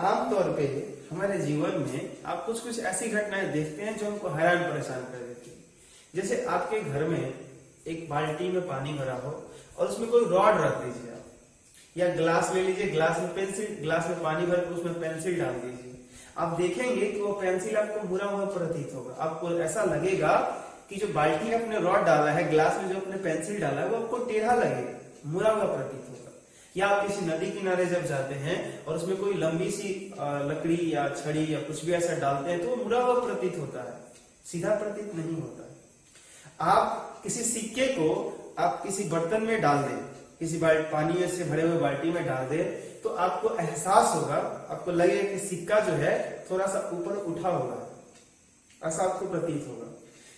आमतौर पे हमारे जीवन में आप कुछ कुछ ऐसी घटनाएं देखते हैं जो हमको हैरान परेशान कर देती है। जैसे आपके घर में एक बाल्टी में पानी भरा हो और उसमें कोई रॉड रख दीजिए आप, या ग्लास ले लीजिए, ग्लास में पानी भर के उसमें पेंसिल डाल दीजिए। आप देखेंगे कि वो पेंसिल आपको मुड़ा हुआ प्रतीत होगा। आपको ऐसा लगेगा कि जो बाल्टी में आपने रॉड डाला है, ग्लास में जो आपने पेंसिल डाला है, वो आपको टेढ़ा लगेगा, मुड़ा हुआ प्रतीत होगा। या आप किसी नदी किनारे जब जाते हैं और उसमें कोई लंबी सी लकड़ी या छड़ी या कुछ भी ऐसा डालते हैं तो वो मुड़ा हुआ प्रतीत होता है, सीधा प्रतीत नहीं होता है। आप किसी सिक्के को आप किसी बर्तन में डाल दें, किसी पानी में से भरे हुए बाल्टी में डाल दें, तो आपको एहसास होगा, आपको लगेगा कि सिक्का जो है थोड़ा सा ऊपर उठा हुआ है, ऐसा आपको प्रतीत होगा।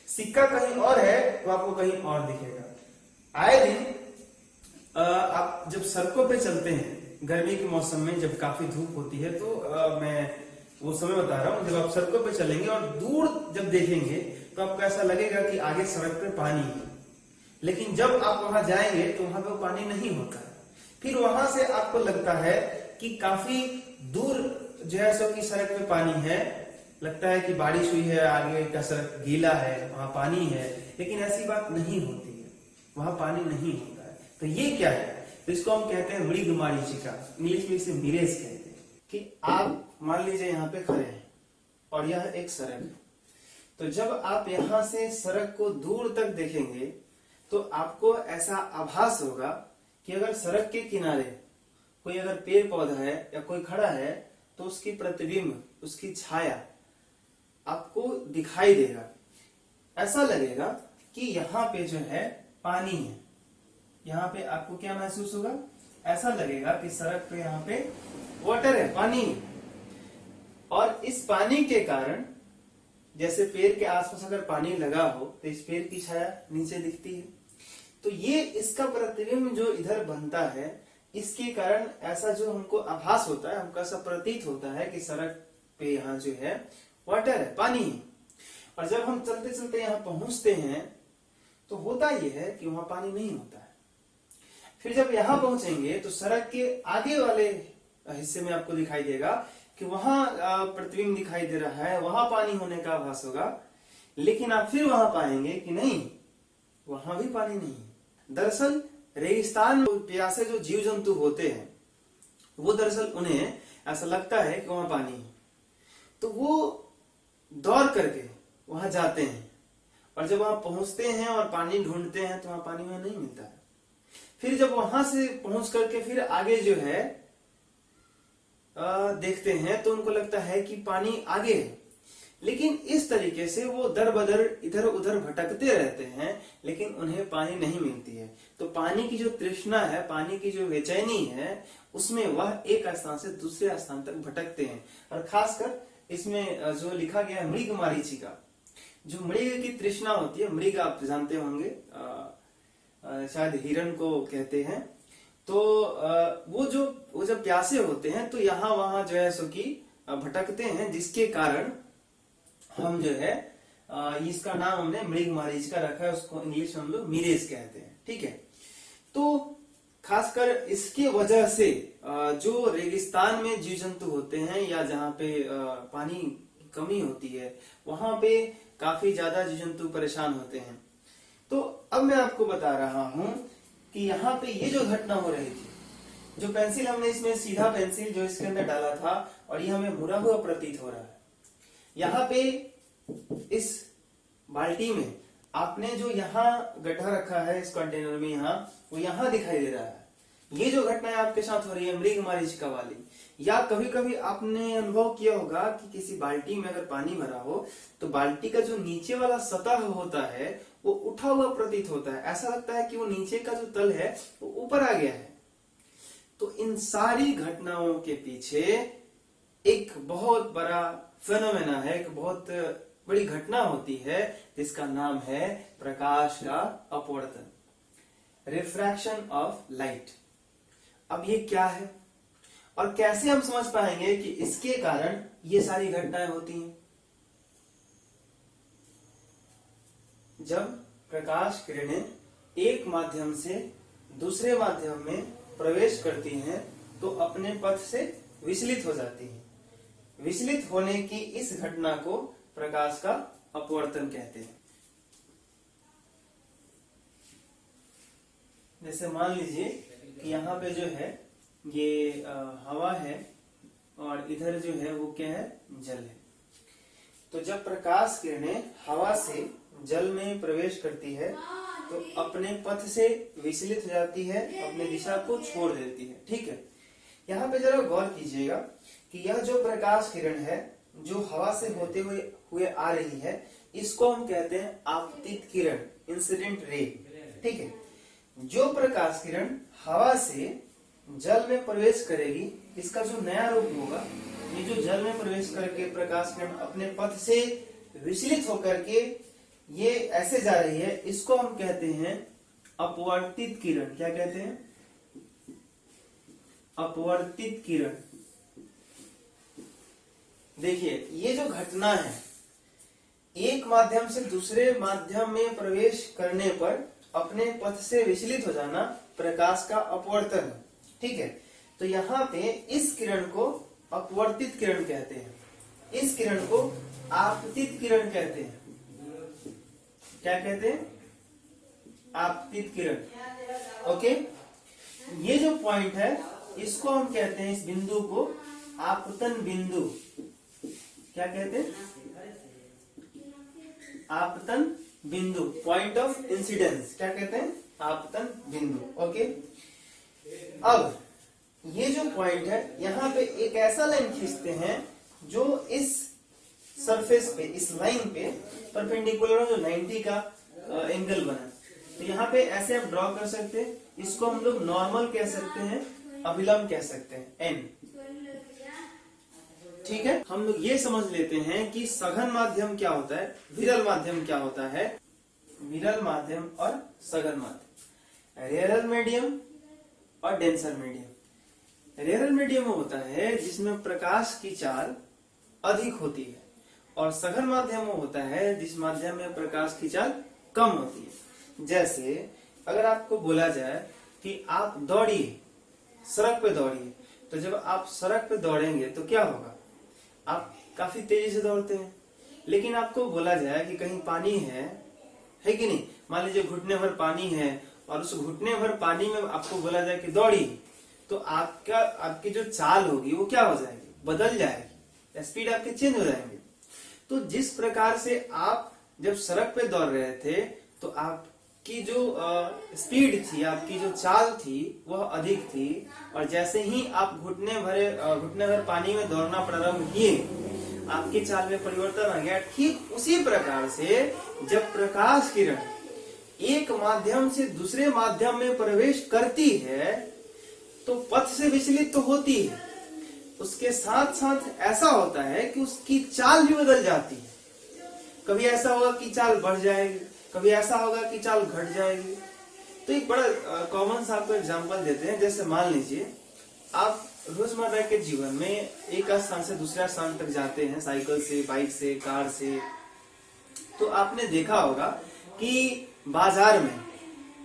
सिक्का कहीं और है तो आपको कहीं और दिखेगा। आए दिन आप जब सड़कों पे चलते हैं गर्मी के मौसम में, जब काफी धूप होती है, तो मैं वो समय बता रहा हूँ, जब आप सड़कों पे चलेंगे और दूर जब देखेंगे तो आपको ऐसा लगेगा कि आगे सड़क पे पानी है, लेकिन जब आप वहां जाएंगे तो वहां पे पानी नहीं होता है। फिर वहां से आपको लगता है कि काफी दूर जो है सो की सड़क पे पानी है, लगता है कि बारिश हुई है, आगे का सड़क गीला है, वहां पानी है, लेकिन ऐसी बात नहीं होती है, वहां पानी नहीं होता है। तो ये क्या है? तो इसको हम कहते हैं मृगमरीचिका, इंग्लिश में इसे मिरेज कहते हैं। कि आप मान लीजिए यहाँ पे खड़े हैं और यह एक सड़क है, तो जब आप यहाँ से सड़क को दूर तक देखेंगे तो आपको ऐसा आभास होगा कि अगर सड़क के किनारे कोई अगर पेड़ पौधा है या कोई खड़ा है तो उसकी प्रतिबिंब, उसकी छाया आपको दिखाई देगा। ऐसा लगेगा कि यहाँ पे जो है पानी है। यहाँ पे आपको क्या महसूस होगा? ऐसा लगेगा कि सड़क पे यहाँ पे वाटर है, पानी है। और इस पानी के कारण, जैसे पेड़ के आसपास अगर पानी लगा हो तो इस पेड़ की छाया नीचे दिखती है, तो ये इसका प्रतिबिंब जो इधर बनता है, इसके कारण ऐसा जो हमको आभास होता है, हमको ऐसा प्रतीत होता है कि सड़क पे यहाँ जो है वाटर है, पानी है। और जब हम चलते चलते यहाँ पहुंचते हैं तो होता यह है कि वहां पानी नहीं होता है। फिर जब यहाँ पहुंचेंगे तो सड़क के आगे वाले हिस्से में आपको दिखाई देगा कि वहां प्रतिबिंब दिखाई दे रहा है, वहां पानी होने का आभास होगा, लेकिन आप फिर वहां पाएंगे कि नहीं, वहां भी पानी नहीं है। दरअसल रेगिस्तान प्यासे जो जीव जंतु होते हैं, वो दरअसल उन्हें ऐसा लगता है कि वहां पानी है, तो वो दौड़ करके वहां जाते हैं, और जब वहां पहुंचते हैं और पानी ढूंढते हैं तो वहां पानी वहां नहीं मिलता है। फिर जब वहां से पहुंच करके फिर आगे जो है देखते हैं तो उनको लगता है कि पानी आगे है, लेकिन इस तरीके से वो दर बदर इधर उधर भटकते रहते हैं, लेकिन उन्हें पानी नहीं मिलती है। तो पानी की जो तृष्णा है, पानी की जो बेचैनी है, उसमें वह एक स्थान से दूसरे स्थान तक भटकते हैं। और खासकर इसमें जो लिखा गया है मृगमरीचिका, जो मृग की तृष्णा होती है, मृग आप जानते होंगे, शायद हिरण को कहते हैं, तो वो जब प्यासे होते हैं तो यहाँ वहां जो है सो की भटकते हैं, जिसके कारण हम जो है इसका नाम हमने मृगमरीचिका रखा है, उसको इंग्लिश में हम लोग मिरेज कहते हैं। ठीक है, तो खासकर इसके वजह से जो रेगिस्तान में जीव जंतु होते हैं या जहाँ पे पानी की कमी होती है, वहां पे काफी ज्यादा जीव जंतु परेशान होते हैं। तो अब मैं आपको बता रहा हूं कि यहाँ पे ये जो घटना हो रही थी, जो पेंसिल हमने इसमें सीधा पेंसिल जो इसके अंदर डाला था और ये हमें मुड़ा हुआ प्रतीत हो रहा है, यहाँ पे इस बाल्टी में आपने जो यहाँ गड्ढा रखा है इस कंटेनर में, यहाँ वो यहाँ दिखाई दे रहा है। ये जो घटना आपके साथ हो रही है मृगमरीचिका वाली, या कभी कभी आपने अनुभव किया होगा कि किसी बाल्टी में अगर पानी भरा हो तो बाल्टी का जो नीचे वाला सतह होता है वो उठा हुआ प्रतीत होता है, ऐसा लगता है कि वो नीचे का जो तल है वो ऊपर आ गया है। तो इन सारी घटनाओं के पीछे एक बहुत बड़ा फेनोमेना है, एक बहुत बड़ी घटना होती है, जिसका नाम है प्रकाश का अपवर्तन, रिफ्रैक्शन ऑफ लाइट। अब ये क्या है और कैसे हम समझ पाएंगे कि इसके कारण ये सारी घटनाएं होती हैं? जब प्रकाश किरणें एक माध्यम से दूसरे माध्यम में प्रवेश करती हैं तो अपने पथ से विचलित हो जाती हैं। विचलित होने की इस घटना को प्रकाश का अपवर्तन कहते हैं। जैसे मान लीजिए कि यहाँ पे जो है ये हवा है और इधर जो है वो क्या है, जल है। तो जब प्रकाश किरणें हवा से जल में प्रवेश करती है तो अपने पथ से विचलित हो जाती है, अपने दिशा को छोड़ देती है। ठीक है, यहाँ पे जरा गौर कीजिएगा कि यह जो प्रकाश किरण है जो हवा से होते हुए आ रही है, इसको हम कहते हैं आपतित किरण, इंसिडेंट रे। ठीक है, जो प्रकाश किरण हवा से जल में प्रवेश करेगी, इसका जो नया रूप होगा, ये जो जल में प्रवेश करके प्रकाश किरण अपने पथ से विचलित होकर के ये ऐसे जा रही है, इसको हम कहते हैं अपवर्तित किरण। क्या कहते हैं? अपवर्तित किरण। देखिए, ये जो घटना है, एक माध्यम से दूसरे माध्यम में प्रवेश करने पर अपने पथ से विचलित हो जाना प्रकाश का अपवर्तन है। ठीक है, तो यहाँ पे इस किरण को अपवर्तित किरण कहते हैं, इस किरण को आपतित किरण कहते हैं। क्या कहते हैं? आपतित किरण। ओके, ये जो पॉइंट है इसको हम कहते हैं, इस बिंदु को आपतन बिंदु। क्या कहते हैं? आपतन बिंदु, पॉइंट ऑफ इंसिडेंस। क्या कहते हैं? आपतन बिंदु। ओके, अब ये जो पॉइंट है, यहाँ पे एक ऐसा लाइन खींचते हैं जो इस सरफेस पे, इस लाइन पे परपेंडिकुलर जो 90 का एंगल बना। तो यहाँ पे ऐसे आप ड्रॉ कर सकते हैं, इसको हम लोग नॉर्मल कह सकते हैं, अभिलंब कह सकते हैं, एन। ठीक है, हम लोग ये समझ लेते हैं कि सघन माध्यम क्या होता है, विरल माध्यम क्या होता है। विरल माध्यम और सघन माध्यम, रेयरल मीडियम और डेंसर मीडियम। रेयरल मीडियम होता है जिसमें प्रकाश की चाल अधिक होती है, और सघन माध्यम होता है जिस माध्यम में प्रकाश की चाल कम होती है। जैसे अगर आपको बोला जाए कि आप दौड़िए, सड़क पे दौड़िए, तो जब आप सड़क पे दौड़ेंगे तो क्या होगा, आप काफी तेजी से दौड़ते हैं। लेकिन आपको बोला जाए कि कहीं पानी है कि नहीं, मान लीजिए घुटने भर पानी है और उस घुटने भर पानी में आपको बोला जाए कि दौड़िए, तो आपकी जो चाल होगी वो क्या हो जाएगी, बदल जाएगी, स्पीड आपके चेंज हो जाएंगे। तो जिस प्रकार से आप जब सड़क पे दौड़ रहे थे तो आपकी जो स्पीड थी, आपकी जो चाल थी वह अधिक थी, और जैसे ही आप घुटने भर पानी में दौड़ना प्रारंभ किए, आपकी चाल में परिवर्तन आ गया। ठीक उसी प्रकार से जब प्रकाश किरण एक माध्यम से दूसरे माध्यम में प्रवेश करती है तो पथ से विचलित तो होती है, उसके साथ साथ ऐसा होता है कि उसकी चाल भी बदल जाती है। कभी ऐसा होगा कि चाल बढ़ जाएगी, कभी ऐसा होगा कि चाल घट जाएगी। तो एक बड़ा कॉमन सा आपको एग्जांपल देते हैं। जैसे मान लीजिए आप रोजमर्रा के जीवन में एक स्थान से दूसरा स्थान तक जाते हैं, साइकिल से, बाइक से, कार से। तो आपने देखा होगा कि बाजार में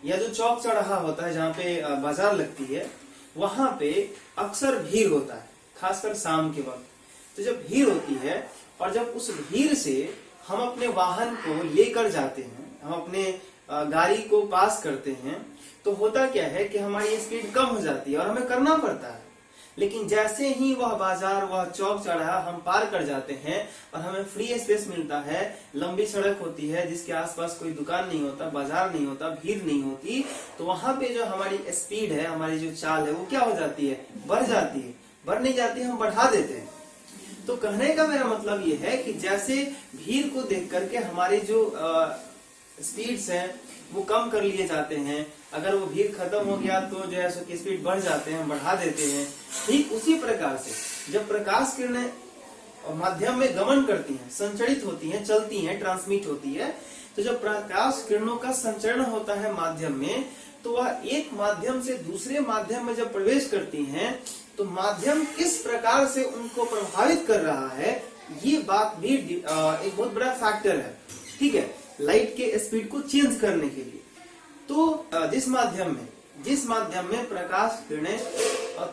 या जो चौक चौराहा होता है जहाँ पे बाजार लगती है, वहां पे अक्सर भीड़ होता है, खासकर शाम के वक्त। तो जब भीड़ होती है और जब उस भीड़ से हम अपने वाहन को लेकर जाते हैं, हम अपने गाड़ी को पास करते हैं, तो होता क्या है कि हमारी स्पीड कम हो जाती है और हमें करना पड़ता है। लेकिन जैसे ही वह बाजार, वह चौक चौराहा हम पार कर जाते हैं और हमें फ्री स्पेस मिलता है, लंबी सड़क होती है जिसके आसपास कोई दुकान नहीं होता, बाजार नहीं होता, भीड़ नहीं होती, तो वहां पे जो हमारी स्पीड है, हमारी जो चाल है, वो क्या हो जाती है, बढ़ जाती है। बढ़ नहीं जाती, हम बढ़ा देते हैं। तो कहने का मेरा मतलब ये है कि जैसे भीड़ को देख करके हमारी जो स्पीड्स हैं वो कम कर लिए जाते हैं, अगर वो भीड़ खत्म हो गया तो जो है उसकी स्पीड बढ़ जाते हैं, बढ़ा देते हैं। ठीक उसी प्रकार से जब प्रकाश किरणें माध्यम में गमन करती हैं, संचरित होती हैं, चलती हैं, ट्रांसमिट होती है, तो जब प्रकाश किरणों का संचरण होता है माध्यम में, तो वह एक माध्यम से दूसरे माध्यम में जब प्रवेश करती हैं तो माध्यम किस प्रकार से उनको प्रभावित कर रहा है, ये बात भी एक बहुत बड़ा फैक्टर है। ठीक है, लाइट के स्पीड को चेंज करने के लिए। तो जिस माध्यम में प्रकाश किरणें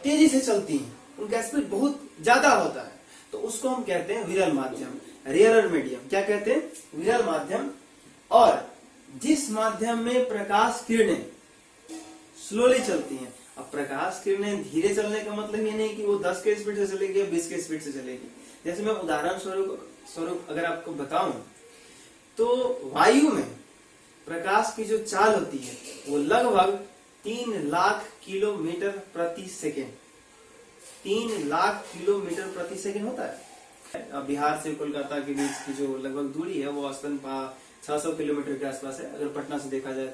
तेजी से चलती हैं, उनका स्पीड बहुत ज्यादा होता है, तो उसको हम कहते हैं विरल माध्यम, रेयरर मीडियम। क्या कहते हैं? विरल माध्यम। और जिस माध्यम में प्रकाश किरणें स्लोली चलती हैं, अब प्रकाश किरणें धीरे चलने का मतलब ये नहीं कि वो 10 के स्पीड से चलेगी या 20 के स्पीड से चलेगी। जैसे मैं उदाहरण स्वरूप अगर आपको बताऊं तो वायु में प्रकाश की जो चाल होती है वो लगभग 3 लाख किलोमीटर प्रति सेकेंड, 3 लाख किलोमीटर प्रति सेकेंड होता है। बिहार से कोलकाता के बीच की जो लगभग दूरी है वो औसतन 600 किलोमीटर के आसपास है अगर पटना से देखा जाए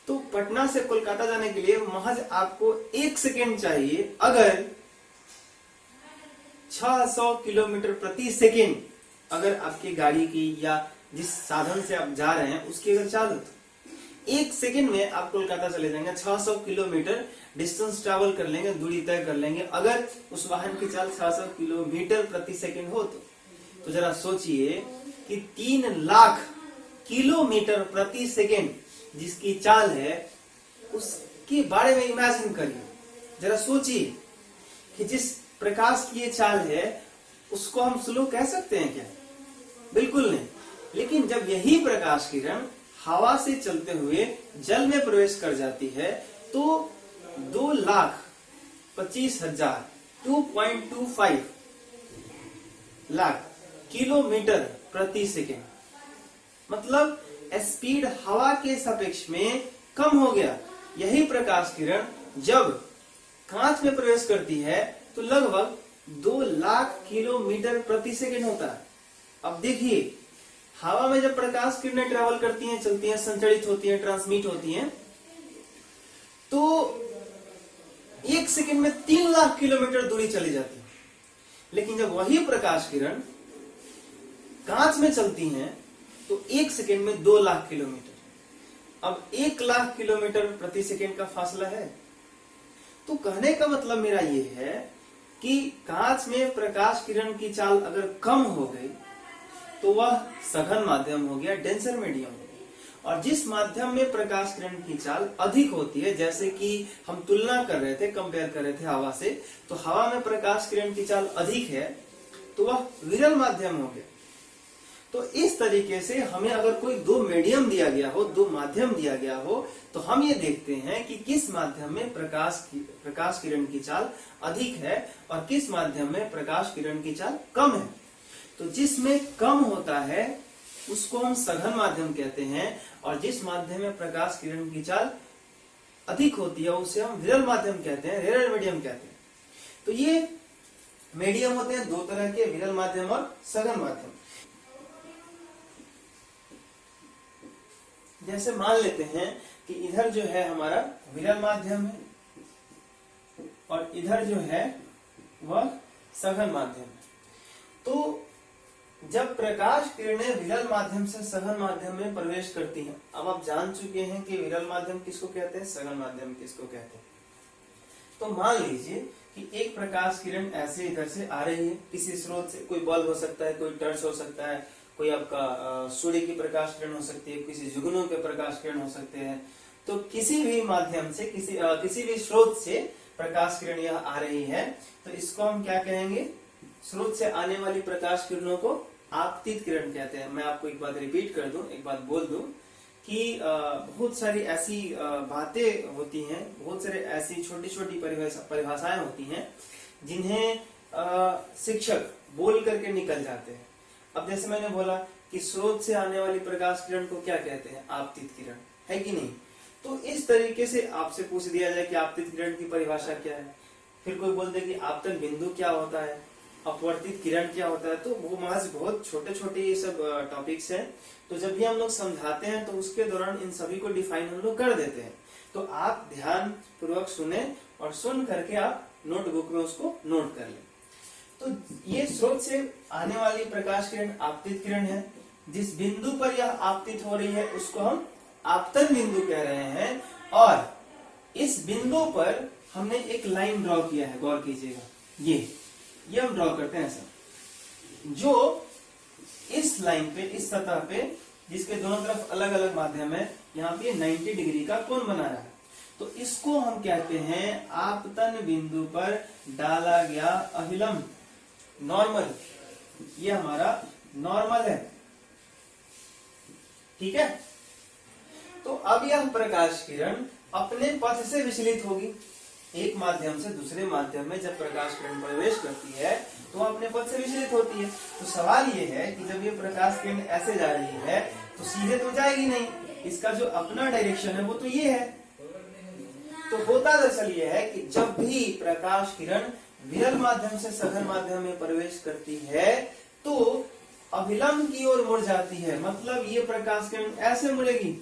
तो पटना से कोलकाता जाने के लिए महज आपको 1 सेकेंड चाहिए अगर 600 किलोमीटर प्रति सेकेंड अगर आपकी गाड़ी की या जिस साधन से आप जा रहे हैं उसकी अगर चाल हो तो 1 सेकेंड में आप कोलकाता चले जाएंगे, 600 किलोमीटर डिस्टेंस ट्रैवल कर लेंगे, दूरी तय कर लेंगे अगर उस वाहन की चाल 600 किलोमीटर प्रति सेकेंड हो तो जरा सोचिए कि 3 लाख किलोमीटर प्रति सेकेंड जिसकी चाल है उसके बारे में इमेजिन करिए, जरा सोचिए कि जिस प्रकाश की ये चाल है उसको हम स्लो कह सकते हैं क्या? बिल्कुल नहीं। लेकिन जब यही प्रकाश किरण हवा से चलते हुए जल में प्रवेश कर जाती है तो 2,25,000 2.25 लाख किलोमीटर प्रति सेकेंड, मतलब स्पीड हवा के सापेक्ष में कम हो गया। यही प्रकाश किरण जब कांच में प्रवेश करती है तो लगभग 2 लाख किलोमीटर प्रति सेकेंड होता है। अब देखिए हवा में जब प्रकाश किरणें ट्रेवल करती हैं, चलती हैं, संचरित होती हैं, ट्रांसमिट होती हैं तो 1 सेकेंड में 3 लाख किलोमीटर दूरी चली जाती है। लेकिन जब वही प्रकाश किरण कांच में चलती हैं तो 1 सेकेंड में 2 लाख किलोमीटर। अब 1 लाख किलोमीटर प्रति सेकेंड का फासला है। तो कहने का मतलब मेरा ये है कि कांच में प्रकाश किरण की चाल अगर कम हो गई तो वह सघन माध्यम हो गया, डेंसर मीडियम हो गया। और जिस माध्यम में प्रकाश किरण की चाल अधिक होती है, जैसे कि हम तुलना कर रहे थे, कंपेयर कर रहे थे हवा से, तो हवा में प्रकाश किरण की चाल अधिक है तो वह विरल माध्यम हो गया। तो इस तरीके से हमें अगर कोई 2 मीडियम दिया गया हो, 2 माध्यम दिया गया हो तो हम ये देखते हैं कि किस माध्यम में प्रकाश किरण की चाल अधिक है और किस माध्यम में प्रकाश किरण की चाल कम है। तो जिसमें कम होता है उसको हम सघन माध्यम कहते हैं और जिस माध्यम में प्रकाश किरण की चाल अधिक होती है उसे हम विरल माध्यम कहते हैं, रेयर मीडियम कहते हैं। तो ये मीडियम होते हैं 2 तरह के, विरल माध्यम और सघन माध्यम। जैसे मान लेते हैं कि इधर जो है हमारा विरल माध्यम है और इधर जो है वह सघन माध्यम है। तो जब प्रकाश किरणें विरल माध्यम से सघन माध्यम में प्रवेश करती हैं, अब आप जान चुके हैं कि विरल माध्यम किसको कहते हैं, सघन माध्यम किसको कहते हैं। तो मान लीजिए कि एक प्रकाश किरण ऐसे इधर से आ रही है किसी स्रोत से, कोई बल्ब हो सकता है, कोई टर्च हो सकता है, कोई आपका सूर्य की प्रकाश किरण हो सकती है, किसी जुगनू के प्रकाश किरण हो सकते हैं। तो किसी भी माध्यम से किसी भी स्रोत से प्रकाश किरण यह आ रही है तो इसको हम क्या कहेंगे, स्रोत से आने वाली प्रकाश किरणों को आपतित किरण कहते हैं। मैं आपको एक बात रिपीट कर दूं, एक बात बोल दूं कि बहुत सारी ऐसी बातें होती हैं, बहुत सारे ऐसी छोटी छोटी परिभाषाएं होती हैं जिन्हें शिक्षक बोल करके निकल जाते हैं। अब जैसे मैंने बोला कि स्रोत से आने वाली प्रकाश किरण को क्या कहते हैं, आपतित किरण, है कि नहीं। तो इस तरीके से आपसे पूछ दिया जाए कि आपतित किरण की परिभाषा क्या है, फिर कोई बोल दे कि आपतन बिंदु क्या होता है, अपवर्तित किरण क्या होता है, तो वो महज बहुत छोटे छोटे ये सब टॉपिक्स हैं। तो जब भी हम लोग समझाते हैं तो उसके दौरान इन सभी को डिफाइन हम लोग कर देते हैं। तो आप ध्यान पूर्वक सुने और सुन करके आप नोटबुक में उसको नोट कर लें। तो ये स्रोत से आने वाली प्रकाश किरण आपतित किरण है। जिस बिंदु पर यह आपतित हो रही है उसको हम आपतन बिंदु कह रहे हैं और इस बिंदु पर हमने एक लाइन ड्रॉ किया है, गौर कीजिएगा, ये हम ड्रॉ करते हैं ऐसा, जो इस लाइन पे, इस सतह पे जिसके दोनों तरफ अलग अलग माध्यम है, यहाँ पे 90 डिग्री का कोण बना रहा है। तो इसको हम कहते हैं आपतन बिंदु पर डाला गया अभिलंब। नॉर्मल, ये हमारा नॉर्मल है, ठीक है। तो अब यह प्रकाश किरण अपने पथ से विचलित होगी। एक माध्यम से दूसरे माध्यम में जब प्रकाश किरण प्रवेश करती है तो वह अपने पथ से विचलित होती है। तो सवाल ये है कि जब ये प्रकाश किरण ऐसे जा रही है तो सीधे तो जाएगी नहीं, इसका जो अपना डायरेक्शन है वो तो ये है। तो होता दरअसल ये है कि जब भी प्रकाश किरण विरल माध्यम से सघन माध्यम में प्रवेश करती है तो अभिलंब की ओर मुड़ जाती है, मतलब ये प्रकाश किरण ऐसे मुड़ेगी।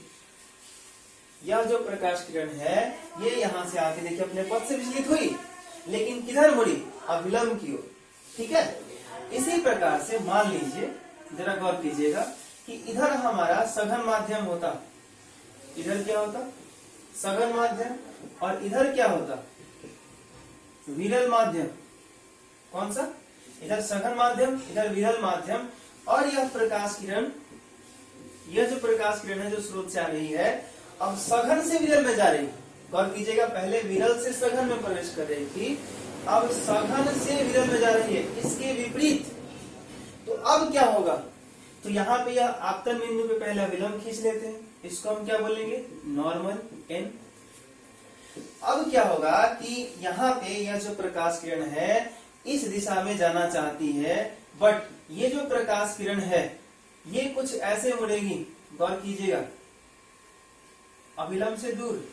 यह जो प्रकाश किरण है ये यहां से आके देखिए अपने पथ से विचलित हुई, लेकिन किधर मुड़ी? अभिलंब की ओर, ठीक है। इसी प्रकार से मान लीजिए, जरा गौर कीजिएगा कि इधर हमारा सघन माध्यम होता, इधर क्या होता? सघन माध्यम, और इधर क्या होता? विरल माध्यम। कौन सा? इधर सघन माध्यम, इधर विरल माध्यम। और यह प्रकाश किरण, यह जो प्रकाश किरण है जो स्रोत से आ रही है, अब सघन से विरल में जा रही है। गौर कीजिएगा, पहले विरल से सघन में प्रवेश कर रही थी, अब सघन से विरल में जा रही है, इसके विपरीत। तो अब क्या होगा? तो यहाँ पे यह आपतन बिंदु पे पहले अभिलंब खींच लेते हैं, इसको हम क्या बोलेंगे? Normal N. अब क्या होगा कि यहाँ पे यह जो प्रकाश किरण है इस दिशा में जाना चाहती है, बट ये जो प्रकाश किरण है ये कुछ ऐसे मुड़ेगी, गौर कीजिएगा, अभिलंब से दूर,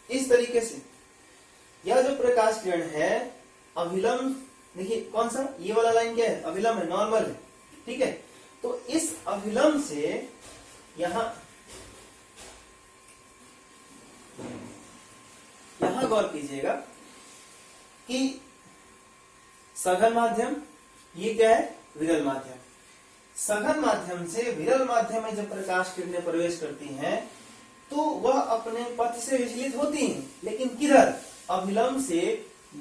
इस तरीके से। यह जो प्रकाश किरण है अभिलंब, देखिए कौन सा? ये वाला लाइन क्या है? अभिलंब है, नॉर्मल है, ठीक है। तो इस अभिलंब से यहां गौर कीजिएगा कि सघन माध्यम, ये क्या है? विरल माध्यम। सघन माध्यम से विरल माध्यम में जब प्रकाश किरणें प्रवेश करती हैं तो वह अपने पथ से विचलित होती हैं, लेकिन किधर? अभिलंब से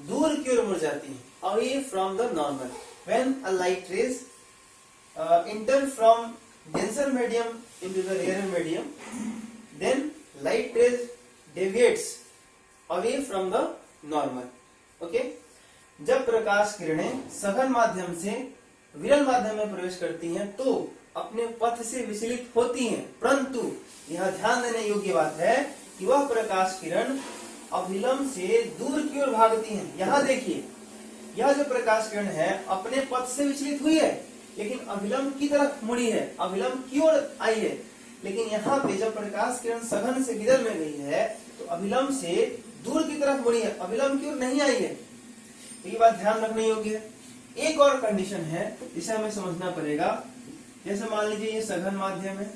दूर की ओर मुड़ जाती हैं, away from the normal. When a light rays enter from denser medium into the rarer medium, then light rays deviates away from the normal. Okay? जब प्रकाश किरणें सघन माध्यम से विरल माध्यम में प्रवेश करती हैं तो अपने पथ से विचलित होती हैं, परंतु यह ध्यान देने योग्य बात है कि वह प्रकाश किरण अभिलंब से दूर की ओर भागती हैं। यहाँ देखिए, यह जो प्रकाश किरण है अपने पथ से विचलित हुई है, लेकिन अभिलंब की तरफ मुड़ी है, अभिलंब की ओर आई है। लेकिन यहाँ पे जब प्रकाश किरण सघन से विरल में गई है तो अभिलंब से दूर की तरफ मुड़ी है, अभिलंब की ओर नहीं आई है। तो ये बात ध्यान रखने योग्य है। एक और कंडीशन है जिसे हमें समझना पड़ेगा। जैसे मान लीजिए ये सघन माध्यम है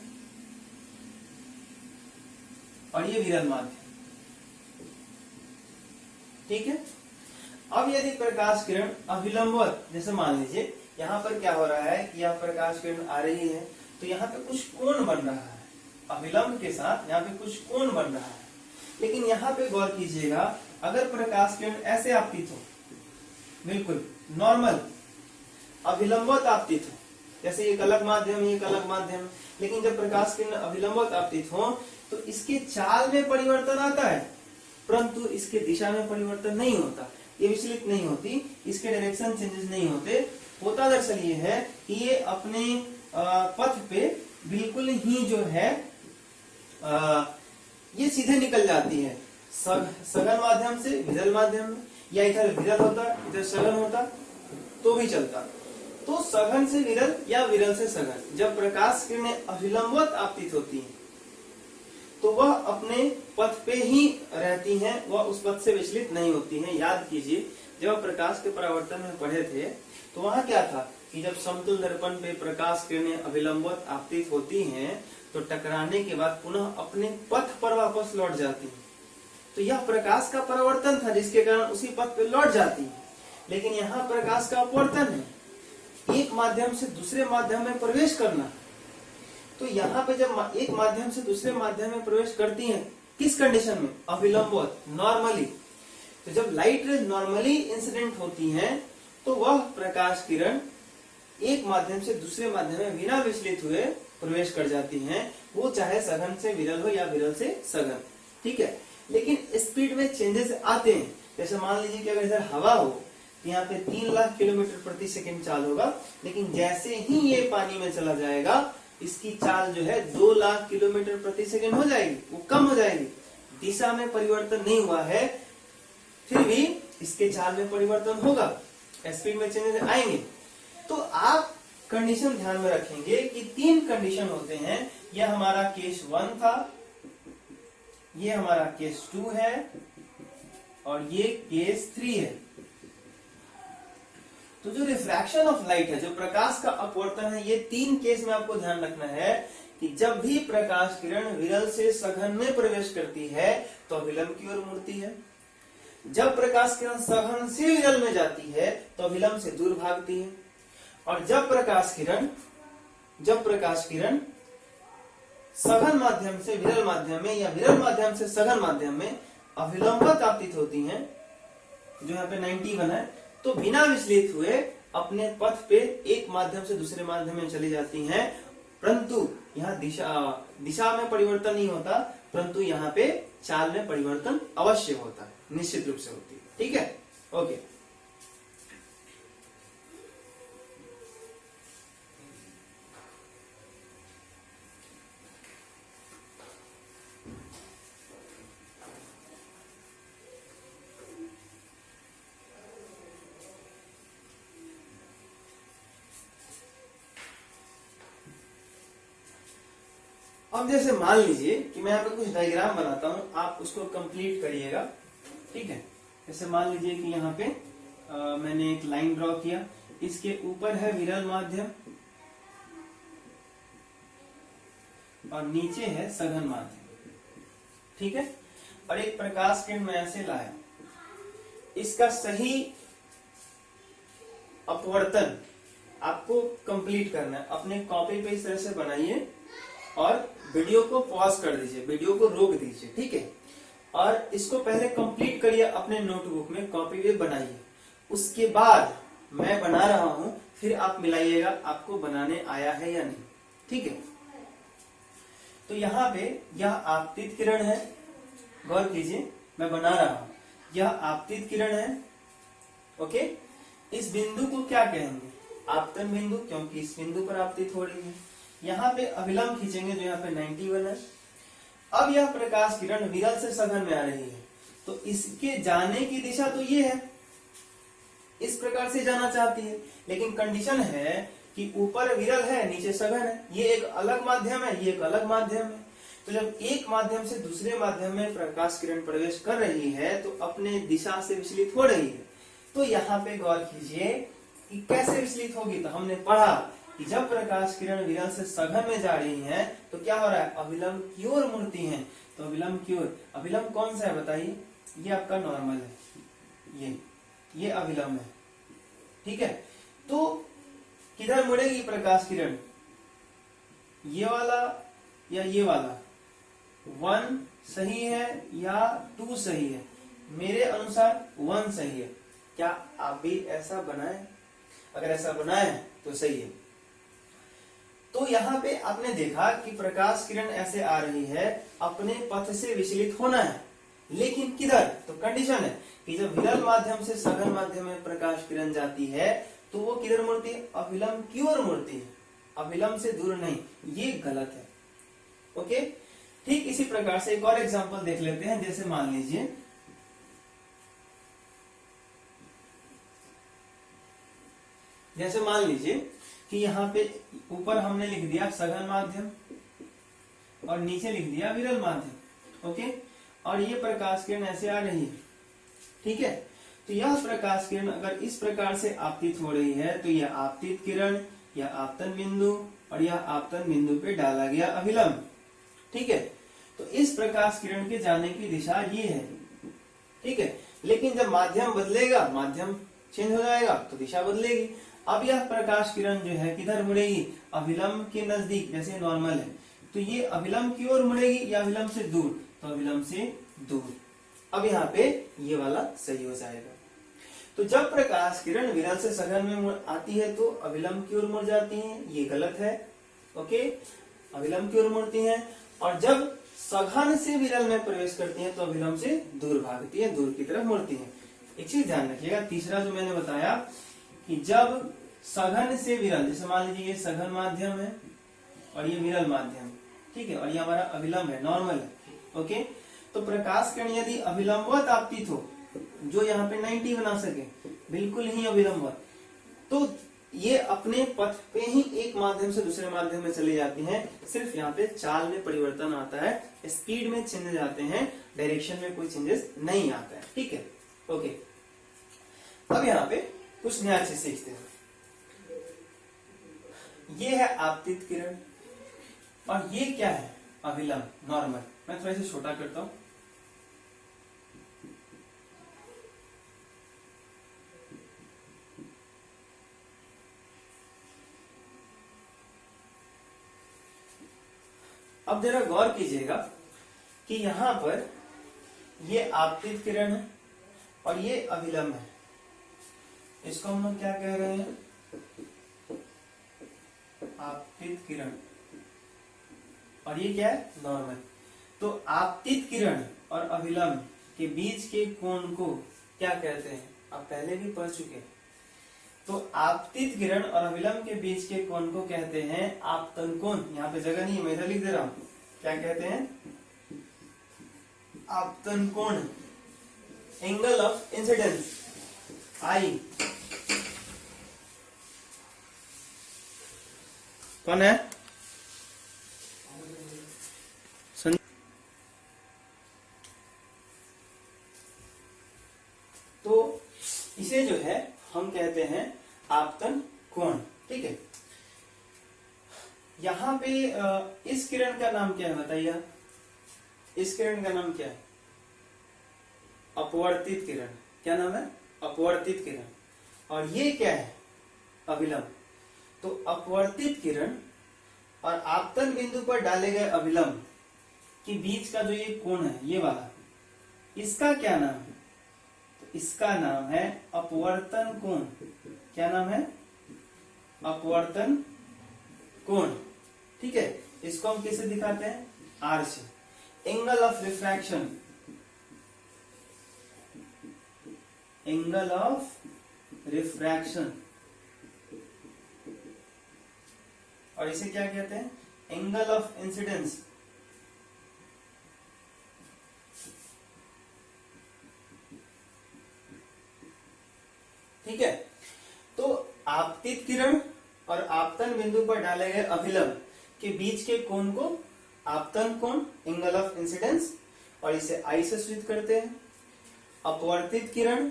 और ये विरल माध्यम, ठीक है। अब यदि प्रकाश किरण अभिलंबवत, जैसे मान लीजिए यहाँ पर क्या हो रहा है कि यह प्रकाश किरण आ रही है तो यहाँ पे कुछ कोण बन रहा है, अभिलंब के साथ यहाँ पे कुछ कोण बन रहा है। लेकिन यहाँ पे गौर कीजिएगा, अगर प्रकाश किरण ऐसे आपतित हो, बिल्कुल नॉर्मल अभिलंबवत आपतित हो, जैसे एक अलग माध्यम, एक अलग माध्यम, लेकिन जब प्रकाश किरण अभिलंबवत आपतित हो तो इसके चाल में परिवर्तन आता है, परंतु इसके दिशा में परिवर्तन नहीं होता, ये विचलित नहीं होती, इसके डायरेक्शन चेंजेस नहीं होते। होता दरअसल ये है कि ये अपने पथ पे बिल्कुल ही जो है ये सीधे निकल जाती है, सघन माध्यम से विरल माध्यम में, या इधर विरल होता इधर सघन होता तो भी चलता। तो सघन से विरल या विरल से सघन जब प्रकाश किरणें अभिलंबवत आपतित होती हैं तो वह अपने पथ पे ही रहती हैं, वह उस पथ से विचलित नहीं होती हैं। याद कीजिए, जब प्रकाश के परावर्तन में पढ़े थे तो वहां क्या था कि जब समतुल दर्पण पे प्रकाश किरणें अभिलंबवत आपतित होती हैं तो टकराने के बाद पुनः अपने पथ पर वापस लौट जाती हैं। तो यह प्रकाश का परावर्तन था जिसके कारण उसी पथ पे लौट जाती है। लेकिन यहाँ प्रकाश का अपवर्तन है, एक माध्यम से दूसरे माध्यम में प्रवेश करना। तो यहाँ पे जब एक माध्यम से दूसरे माध्यम में प्रवेश करती हैं, किस कंडीशन में? अभिलंबवत, नॉर्मली। तो जब लाइट रेज नॉर्मली इंसिडेंट होती हैं तो वह प्रकाश किरण एक माध्यम से दूसरे माध्यम में बिना विचलित हुए प्रवेश कर जाती हैं, वो चाहे सघन से विरल हो या विरल से सघन, ठीक है। लेकिन स्पीड में चेंजेस आते हैं, जैसे मान लीजिए कि अगर इधर हवा हो तो यहाँ पे 3 लाख किलोमीटर प्रति सेकंड चाल होगा, लेकिन जैसे ही ये पानी में चला जाएगा इसकी चाल जो है 2 लाख किलोमीटर प्रति सेकंड हो जाएगी, वो कम हो जाएगी। दिशा में परिवर्तन नहीं हुआ है, फिर भी इसके चाल में परिवर्तन होगा, स्पीड में चेंजेस आएंगे। तो आप कंडीशन ध्यान में रखेंगे कि 3 कंडीशन होते हैं। यह हमारा केस 1 था, ये हमारा केस 2 है और ये केस 3 है। तो जो रिफ्रैक्शन ऑफ लाइट है, जो प्रकाश का अपवर्तन है, ये 3 केस में आपको ध्यान रखना है कि जब भी प्रकाश किरण विरल से सघन में प्रवेश करती है तो अभिलंब की ओर मुड़ती है। जब प्रकाश किरण सघन से विरल में जाती है तो अभिलंब से दूर भागती है। और जब प्रकाश किरण सघन माध्यम से विरल माध्यम में या विरल माध्यम से सघन माध्यम में अभिलंबवत आपतित होती हैं, जो यहाँ पे 91 है, तो बिना विचलित हुए अपने पथ पे एक माध्यम से दूसरे माध्यम में चली जाती हैं, परंतु यहाँ दिशा में परिवर्तन नहीं होता, परंतु यहाँ पे चाल में परिवर्तन अवश्य होता है, निश्चित रूप से होती है। ठीक है, ओके। अब जैसे मान लीजिए कि मैं यहाँ पे कुछ डायग्राम बनाता हूं, आप उसको कंप्लीट करिएगा। ठीक है, जैसे मान लीजिए कि यहाँ पे मैंने एक लाइन ड्रॉ किया, इसके ऊपर है विरल माध्यम और नीचे है सघन माध्यम। ठीक है, और एक प्रकाश किरण मैं ऐसे लाया, इसका सही अपवर्तन आपको कंप्लीट करना है। अपने कॉपी पे इस तरह से बनाइए और वीडियो को पॉज कर दीजिए, वीडियो को रोक दीजिए। ठीक है, और इसको पहले कंप्लीट करिए, अपने नोटबुक में कॉपी पे बनाइए। उसके बाद मैं बना रहा हूं, फिर आप मिलाइएगा आपको बनाने आया है या नहीं। ठीक है, तो यहाँ पे यह आपतित किरण है, गौर कीजिए, मैं बना रहा हूं, यह आपतित किरण है। ओके, इस बिंदु को क्या कहेंगे? आपतन बिंदु, क्योंकि इस बिंदु पर आपतित हो रही है। यहाँ पे अभिलंब खींचेंगे जो यहाँ पे 91 है। अब यह प्रकाश किरण विरल से सघन में आ रही है, तो इसके जाने की दिशा तो ये है, इस प्रकार से जाना चाहती है, लेकिन कंडीशन है कि ऊपर विरल है, नीचे सघन है। ये एक अलग माध्यम है, ये एक अलग माध्यम है। तो जब एक माध्यम से दूसरे माध्यम में प्रकाश किरण प्रवेश कर रही है तो अपने दिशा से विचलित हो रही है। तो यहाँ पे गौर कीजिए कि कैसे विचलित होगी। तो हमने पढ़ा कि जब प्रकाश किरण विरल से सघन में जा रही हैं तो क्या हो रहा है? अभिलंब की ओर मुड़ती हैं। तो अभिलंब की ओर, अभिलंब कौन सा है बताइए? ये आपका नॉर्मल है, ये अभिलंब है। ठीक है, तो किधर मुड़ेगी प्रकाश किरण? ये वाला या ये वाला? 1 सही है या 2 सही है? मेरे अनुसार 1 सही है। क्या आप भी ऐसा बनाए? अगर ऐसा बनाए तो सही है। तो यहाँ पे आपने देखा कि प्रकाश किरण ऐसे आ रही है, अपने पथ से विचलित होना है, लेकिन किधर? तो कंडीशन है कि जब विरल माध्यम से सघन माध्यम में प्रकाश किरण जाती है तो वो किधर मुड़ती है? अभिलंब की ओर मुड़ती है, अभिलंब से दूर नहीं। ये गलत है। ओके, ठीक इसी प्रकार से एक और एग्जांपल देख लेते हैं। जैसे मान लीजिए कि यहाँ पे ऊपर हमने लिख दिया सघन माध्यम और नीचे लिख दिया विरल माध्यम। ओके, और ये प्रकाश किरण ऐसे आ रही है। ठीक है, तो यह प्रकाश किरण अगर इस प्रकार से आपतित हो रही है तो यह आपतित किरण, यह आपतन बिंदु और यह आपतन बिंदु पे डाला गया अभिलंब। ठीक है, तो इस प्रकाश किरण के जाने की दिशा ये है। ठीक है, लेकिन जब माध्यम बदलेगा, माध्यम चेंज हो जाएगा तो दिशा बदलेगी। अब यह प्रकाश किरण जो है किधर मुड़ेगी? अभिलंब के नजदीक, जैसे नॉर्मल है तो ये अभिलंब की ओर मुड़ेगी या अभिलंब से दूर? तो अभिलंब से दूर। अब यहाँ पे ये वाला सही हो जाएगा। तो जब प्रकाश किरण विरल से सघन में आती है तो अभिलंब की ओर मुड़ जाती है, ये गलत है। ओके, अभिलंब की ओर मुड़ती है, और जब सघन से विरल में प्रवेश करती है तो अभिलंब से दूर भागती है, दूर की तरफ मुड़ती है। एक चीज ध्यान रखिएगा, तीसरा जो मैंने बताया कि जब सघन से विरल, जैसे मान लीजिए ये सघन माध्यम है और ये विरल माध्यम, ठीक है, और ये हमारा अभिलंब है, नॉर्मल है, ओके। तो प्रकाश किरण यदि अभिलंबवत आपतित हो, जो यहाँ पे 90 बना सके, बिल्कुल ही अभिलंबवत, तो ये अपने पथ पे ही एक माध्यम से दूसरे माध्यम में चली जाती हैं। सिर्फ यहाँ पे चाल में परिवर्तन आता है, स्पीड में चेंजेस आते हैं, डायरेक्शन में कोई चेंजेस नहीं आता है, ठीक है, ओके। अब यहाँ पे कुछ नया चीज सीखते हैं। ये है आपतित किरण और ये क्या है, अभिलंब, नॉर्मल। मैं थोड़ा सा छोटा करता हूं। अब जरा गौर कीजिएगा कि यहां पर ये आपतित किरण है और ये अभिलंब है। इसको हम लोग क्या कह रहे हैं, आपतित किरण, और ये क्या है, नॉर्मल। तो आपतित किरण और अभिलंब के बीच के कोण को क्या कहते हैं, आप पहले भी पढ़ चुके हैं। तो आपतित किरण और अभिलंब के बीच के कोण को कहते हैं आपतन कोण। यहाँ पे जगह नहीं है, मैं इधर लिख दे रहा हूं, क्या कहते हैं, आपतन कोण, एंगल ऑफ इंसिडेंस, आई। कौन है, तो इसे जो है हम कहते हैं आपतन कोण, ठीक है। यहां पे इस किरण का नाम क्या है बताइए, इस किरण का नाम क्या है, अपवर्तित किरण। क्या नाम है, अपवर्तित किरण। और ये क्या है, अभिलंब। तो अपवर्तित किरण और आपतन बिंदु पर डाले गए अभिलंब के बीच का जो ये कोण है, ये वाला, इसका क्या नाम है, तो इसका नाम है अपवर्तन कोण। क्या नाम है, अपवर्तन कोण, ठीक है। इसको हम कैसे दिखाते हैं, आर से। Angle of refraction, angle of refraction, और इसे क्या कहते हैं, एंगल ऑफ इंसिडेंस। ठीक है। तो आपतित किरण और आपतन बिंदु पर डाले गए अभिलंब के बीच के कोण को आपतन कोण, एंगल ऑफ इंसिडेंस, और इसे आई से सूचित करते हैं। अपवर्तित किरण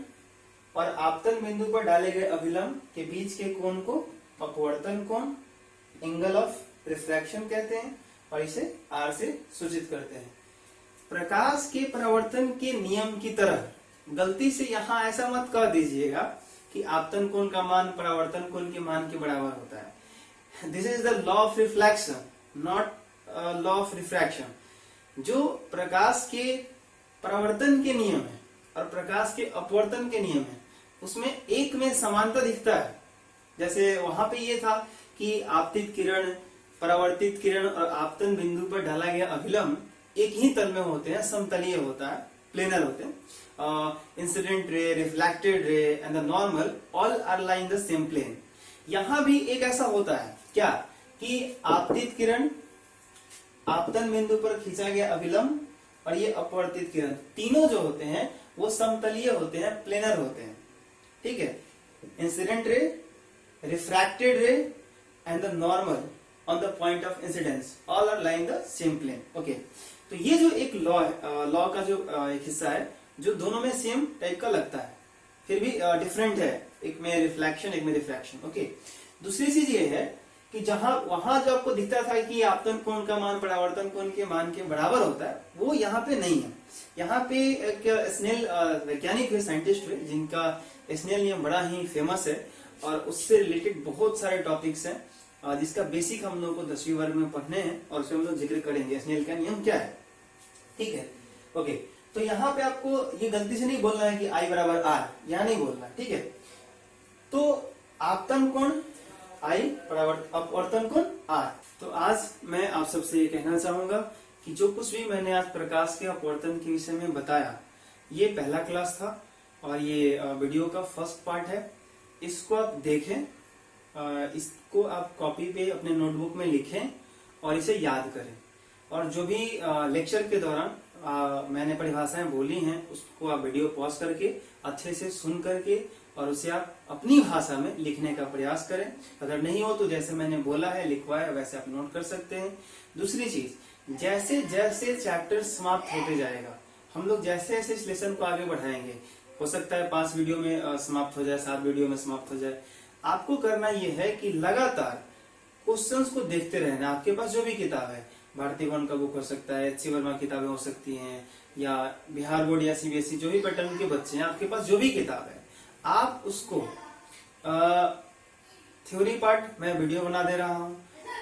और आपतन बिंदु पर डाले गए अभिलंब के बीच के कोण को अपवर्तन कोण, एंगल ऑफ रिफ्रैक्शन कहते हैं, और इसे आर से सूचित करते हैं। प्रकाश के परावर्तन के नियम की तरह गलती से यहां ऐसा मत कह दीजिएगा कि आपतन कोण का मान परावर्तन कोण के मान के बराबर होता है। This is the law of reflection, not law of refraction. जो प्रकाश के परावर्तन के नियम है और प्रकाश के अपवर्तन के नियम है, उसमें एक में समानता दिखता है। जैसे वहां पे ये था कि आपतित किरण, परावर्तित किरण और आपतन बिंदु पर डाला गया अभिलंब एक ही तल में होते हैं, समतलीय होता है, प्लेनर होते हैं। Incident ray, reflected ray and the normal all are lie in the same plane. यहां भी एक ऐसा होता है क्या कि आपतित किरण, आपतन बिंदु पर खींचा गया अभिलंब और ये अपवर्तित किरण, तीनों जो होते हैं वो समतलीय होते हैं, प्लेनर होते हैं, ठीक है। Incident ray, refracted ray and the normal on the point of incidence all are lie in the same plane, okay. तो ये जो एक लॉ का जो एक हिस्सा है, जो दोनों में सेम टाइप का लगता है, फिर भी डिफरेंट है, एक में रिफ्लेक्शन एक में रिफ्रैक्शन, ओके। दूसरी चीज ये है कि जहां वहां जो आपको दिखता था कि आपतन कोण का मान परावर्तन कोण के मान के बराबर होता है, वो यहाँ पे नहीं है। यहाँ पे एक स्नेल वैज्ञानिक हुए, साइंटिस्ट हुए, जिनका स्नेल नियम बड़ा ही फेमस है और उससे रिलेटेड बहुत सारे टॉपिक्स हैं, जिसका बेसिक हम लोग को 10वीं वर्ग में पढ़ने हैं और उसमें हम लोग जिक्र करेंगे स्नेल का नियम क्या है, ठीक है, ओके। तो यहाँ पे आपको ये गलती से नहीं बोलना है कि आई बराबर आर, यहाँ नहीं बोलना, ठीक है। तो आपतन कोण आई, अपवर्तन कोण आर। तो आज मैं आप सबसे ये कहना चाहूंगा कि जो कुछ भी मैंने आज प्रकाश के अपवर्तन के विषय में बताया, ये पहला क्लास था। और ये वीडियो का फर्स्ट पार्ट है, इसको आप देखें, इसको आप कॉपी पे अपने नोटबुक में लिखें और इसे याद करें। और जो भी लेक्चर के दौरान मैंने परिभाषाएं बोली हैं उसको आप वीडियो पॉज करके अच्छे से सुन करके और उसे आप अपनी भाषा में लिखने का प्रयास करें। अगर नहीं हो तो जैसे मैंने बोला है लिखवाया वैसे आप नोट कर सकते हैं। दूसरी चीज, जैसे जैसे चैप्टर समाप्त होते जाएगा, हम लोग जैसे जैसे इस लेसन को आगे बढ़ाएंगे, हो सकता है 5 वीडियो में समाप्त हो जाए, 7 वीडियो में समाप्त हो जाए, आपको करना यह है कि लगातार क्वेश्चंस को देखते रहना। आपके पास जो भी किताब है, भारतीय वन का बुक हो सकता है, एच.सी. वर्मा किताबें हो सकती हैं, या बिहार बोर्ड या सीबीएसई जो भी पैटर्न के बच्चे हैं, आपके पास जो भी किताब है आप उसको थ्योरी पार्ट मैं वीडियो बना दे रहा हूं,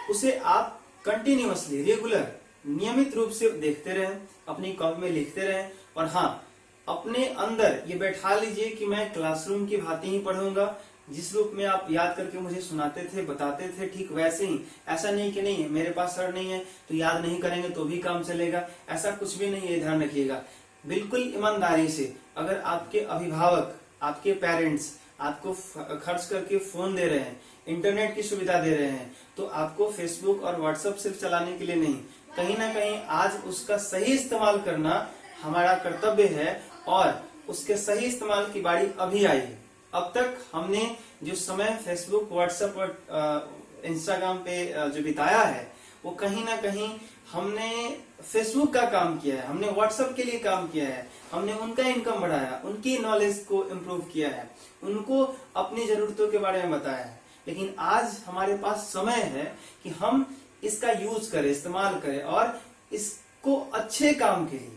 उसे आप कंटिन्यूअसली रेगुलर नियमित रूप से देखते रहें, अपनी कॉपी में लिखते रहें। और हाँ, अपने अंदर ये बैठा लीजिए कि मैं क्लासरूम की भांति ही पढ़ूंगा, जिस रूप में आप याद करके मुझे सुनाते थे, बताते थे, ठीक वैसे ही। ऐसा नहीं कि नहीं मेरे पास सर नहीं है तो याद नहीं करेंगे तो भी काम चलेगा, ऐसा कुछ भी नहीं है, ध्यान रखिएगा। बिल्कुल ईमानदारी से, अगर आपके अभिभावक, आपके पेरेंट्स आपको खर्च करके फोन दे रहे हैं, इंटरनेट की सुविधा दे रहे हैं, तो आपको फेसबुक और व्हाट्सएप सिर्फ चलाने के लिए नहीं, कहीं ना कहीं आज उसका सही इस्तेमाल करना हमारा कर्तव्य है। और उसके सही इस्तेमाल की बारी अभी आई है। अब तक हमने जो समय फेसबुक, व्हाट्सएप और इंस्टाग्राम पे जो बिताया है, वो कहीं ना कहीं हमने फेसबुक का काम किया है, हमने व्हाट्सएप के लिए काम किया है, हमने उनका इनकम बढ़ाया, उनकी नॉलेज को इम्प्रूव किया है, उनको अपनी जरूरतों के बारे में बताया है। लेकिन आज हमारे पास समय है कि हम इसका यूज करें, इस्तेमाल करें और इसको अच्छे काम के लिए।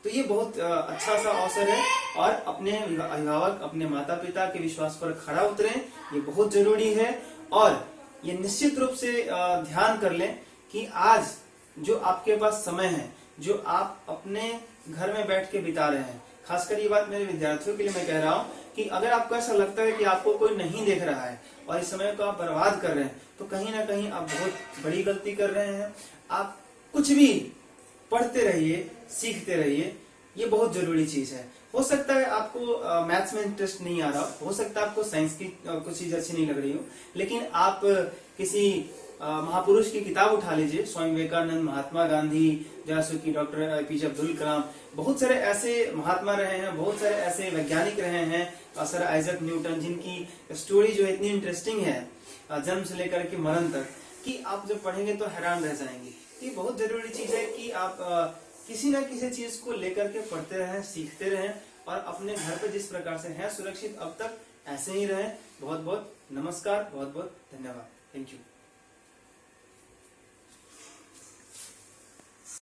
तो ये बहुत अच्छा सा अवसर है और अपने अभिभावक, अपने माता पिता के विश्वास पर खरा उतरें, ये बहुत जरूरी है। और ये निश्चित रूप से ध्यान कर लें कि आज जो आपके पास समय है, जो आप अपने घर में बैठ के बिता रहे हैं, खासकर ये बात मेरे विद्यार्थियों के लिए मैं कह रहा हूँ कि अगर आपको ऐसा लगता है कि आपको कोई नहीं देख रहा है और इस समय को आप बर्बाद कर रहे हैं, तो कहीं ना कहीं आप बहुत बड़ी गलती कर रहे हैं। आप कुछ भी पढ़ते रहिए, सीखते रहिए, ये बहुत जरूरी चीज है। हो सकता है आपको मैथ्स में इंटरेस्ट नहीं आ रहा हो सकता है आपको साइंस की कुछ चीज अच्छी नहीं लग रही हो, लेकिन आप किसी महापुरुष की किताब उठा लीजिए, स्वामी विवेकानंद, महात्मा गांधी, जैसे कि डॉक्टर एपीजे अब्दुल कलाम, बहुत सारे ऐसे महात्मा रहे हैं, बहुत सारे ऐसे वैज्ञानिक रहे हैं, सर आइजक न्यूटन, जिनकी स्टोरी जो है इतनी इंटरेस्टिंग है जन्म से लेकर के मरण तक, कि आप जब पढ़ेंगे तो हैरान रह जाएंगे। ये बहुत जरूरी चीज है कि आप किसी न किसी चीज को लेकर के पढ़ते रहें, सीखते रहें और अपने घर पे जिस प्रकार से हैं सुरक्षित अब तक ऐसे ही रहें। बहुत बहुत नमस्कार, बहुत बहुत धन्यवाद, थैंक यू।